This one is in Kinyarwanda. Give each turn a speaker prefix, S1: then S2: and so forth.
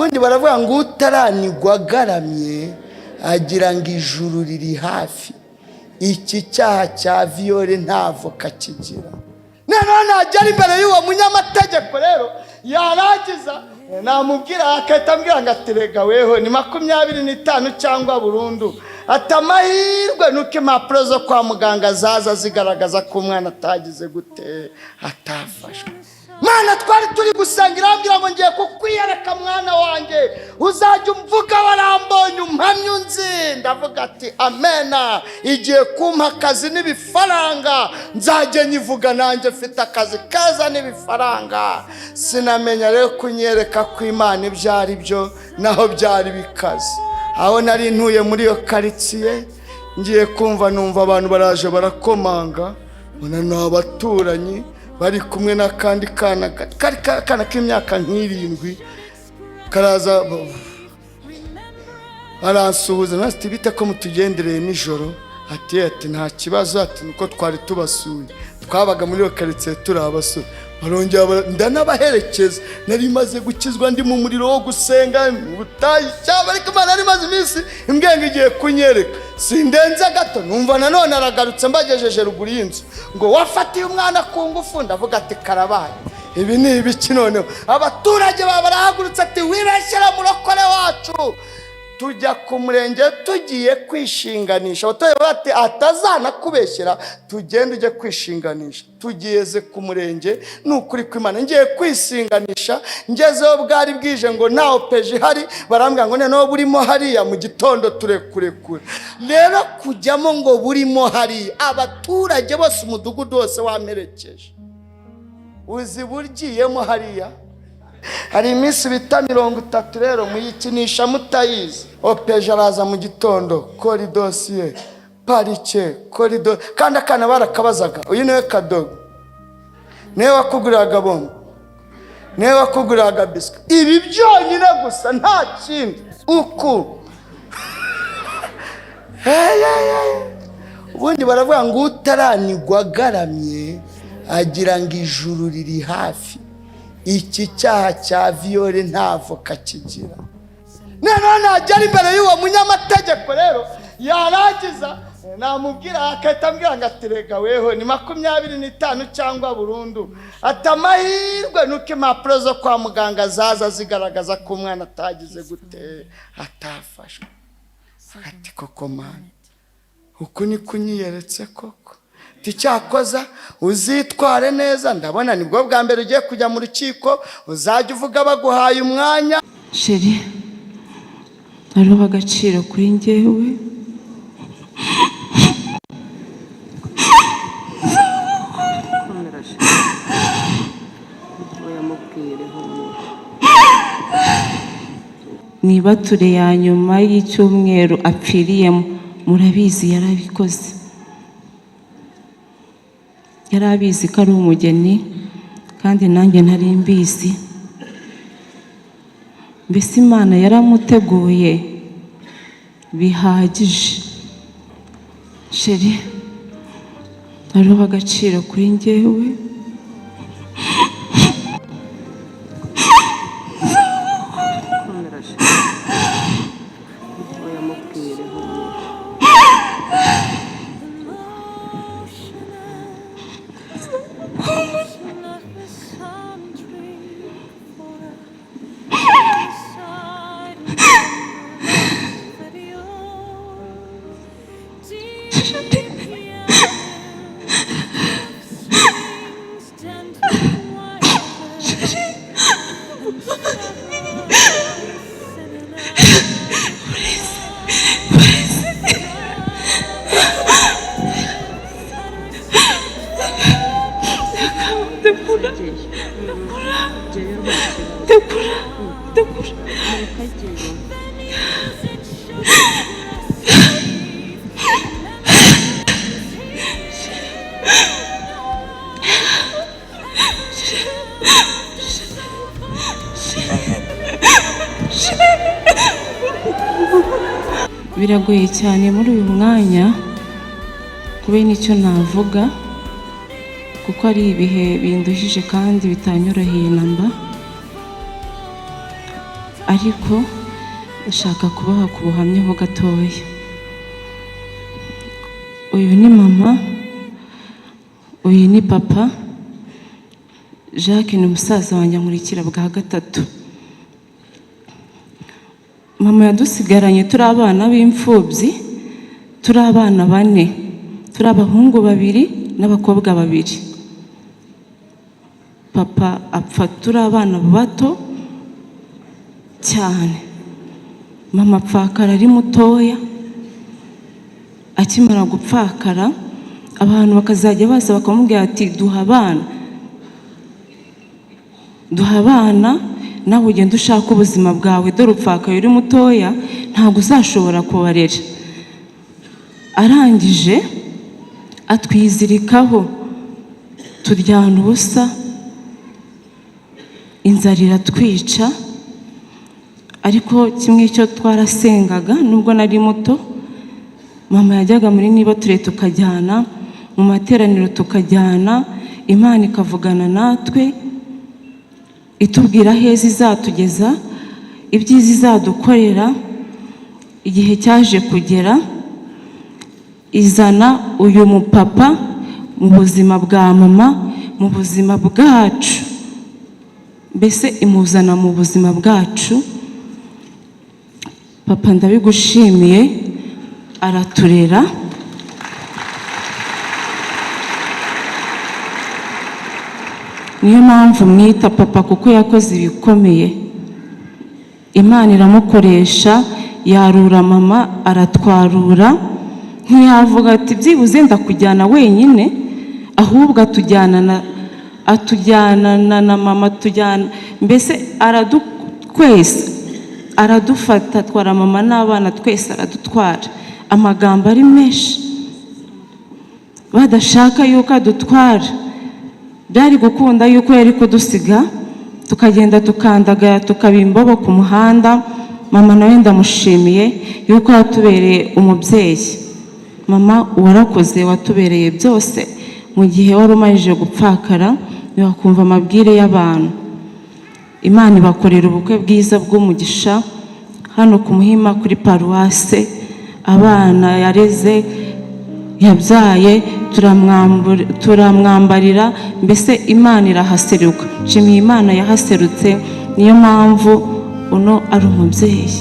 S1: ubundi baravuga ngo utaranigwa agaramye agira ngo ijuru riri hafi. Iki cyaha cya viole ntavoka kigira. Nanone agera imbere y'uwo munyamategeko rero yarangiza namubwira akahita ambwira ngo aterega weho ni 25 cyangwa burundu. Atamahirwe nuko impapuro zo kwa muganga zaza zigaragaza ko umwana atagize gute atafashwe. Mana twari turi gusangira ambwira ngo ngiye kukwiyereka mwana wanjye uzajya umvuga warambonye umpamye unzi. Ndavuga ati amena, igiye kumpa akazi n'ibifaranga nzajye nyivuga nanjye mfite akazi kaza n'ibifaranga. Sinamenya rero kunyereka ko Imana ibyari byo naho byari bikaze. Aho nari ntuye muri yo karitsiye ngiye kumva numva abantu baraje barakomanga, bona n'abaturanyi bari kumwe n'akandi kana k'imyaka nk'irindwi karaza aransuhuza ati bite ko mutugendereye nijoro. Ati nta kibazo, ati nuko twari tubasuye, twabaga muri yo karitsiye turi abasore. Barongera ndanabaherekeza, nari maze gukizwa ndi mu muriro wo gusenga ubutayi cyaba, ariko Imana nari maze iminsi imbwenge igiye kunyereka. Sindenze gato numva nanone aragarutse mbagejeje ruguru y'inzu ngo wafatiye umwana ku ngufu. Ndavuga ati karabaye, ibi ni ibiki noneho? Abaturage barahagurutse ati wibeshyera murokore wacu. Tujya ku murenge tugiye kwishinganisha. Abatoye bati atazana kubeshyera tugende ujye kwishinganisha. Tugeze ku murenge n'ukuri kw'Imana ngiye kwisinganisha, ngezeho bwari bwije ngo ntaho peje hari. Barambwira ngo noneho burimo hariya mu gitondo turekurekure. Rero kujyamo ngo burimo hariya, abaturage bose umudugudu wose wamerekeje. Uzi burgiyemo hariya hari iminsi bita 30 rero muyikinisha mutayizi. Opeje araza mu gitondo, kori dosiye, parike, korido, kandi akana barakabazaga uyu niwe Kadogo, niwe wakuguriraga bombo, niwe wakuguriraga biswi. Ibi byonyine gusa nta kindi uku. Ubundi baravuga ngo utaranigwa agaramye agira ngo ijuru riri hafi. Iki cyaha cya viole ntavoka kigira. Nanone agera imbere y'uwo munyamategeko rero yarangiza namubwira akahita ambwira ngo aterega weho ni 25 cyangwa burundu. Atamahirwe nuko impapuro zo kwa muganga zaza zigaragaza ko umwana atagize gute atafashwe. Ati koko Mana, uku ni kunyiyeretse koko. Ticyakoza uzitware neza, ndabona nibwo bwa mbere ugiye kujya mu rukiko uzajya uvuga baguhaye umwanya.
S2: Sheri, aruha agaciro kuri njyewe. Niba ture ya nyuma y'icyumweru apfiriyemo, murabizi yarabikoze. Yarabizi ko ari umugeni kandi nanjye ntari mbizi. Mbese Imana yaramuteguye bihagije. Sheri, aruha agaciro kuri njyewe. Biragoye cyane muri uyu mwanya kubera nicyo navuga, kuko ari ibihe binduhije kandi bitanyoroheye namba. ariko ndashaka kubaha ku buhamya ho gatoya. Uyu ni mama, uyu ni papa, Jacques ni umusaza wanjye ankurikira bwa gatatu. Mama yadusigaranye turi abana b'imfubyi, turi abana 4, turi abahungu 2 n'abakobwa 2. Papa apfa turi abana bato cyane. Mama apfakara ari mutoya. Akimara gupfakara, abantu bakazajya baza bakamubwira ati duha abana nawe ugenda ushaka ubuzima bwawe, dore upfakaye uri mutoya ntabwo uzashobora kubarera. Arangije atwizirikaho, turyana ubusa, inzara iratwica. Ariko kimwe cyo twarasengaga, nubwo nari muto, mama yajyaga muri niba ture tukajyana mu materaniro, tukajyana, Imana ikavugana natwe itubwira heza izatugeza, ibyiza izadukorera. Igihe cyaje kugera, izana uyu mupapa mu buzima bwa mama, mu buzima bwacu, mbese imuzana mu buzima bwacu. Papa ndabigushimiye, araturera. Niyo mpamvu mwita papa, kuko yakoze ibikomeye. Imana iramukoresha, yarura mama, aratwarura. Ntiyavuga ati byibuze ndakujyana wenyine, ahubwo atujyana na mama, mbese twese aradufata, atwara mama n'abana twese aradutwara. Amagambo ari menshi, badashaka yuko adutwara. Byari gukunda yuko yari kudusiga tukagenda tukandagara, tukaba imbobo ku muhanda. Mama nawe ndamushimiye yuko yatubereye umubyeyi. Mama warakoze, watubereye byose. Mu gihe wari umarije gupfakara, ntiwakumva amabwire y'abantu. Imana ibakorera ubukwe bwiza bw'umugisha hano ku Muhima kuri paruwase. Abana yareze, yabyaye, turamwambarira, mbese Imana irahaseruka. Nshimiye Imana yahaserutse, niyo mpamvu uno ari umubyeyi.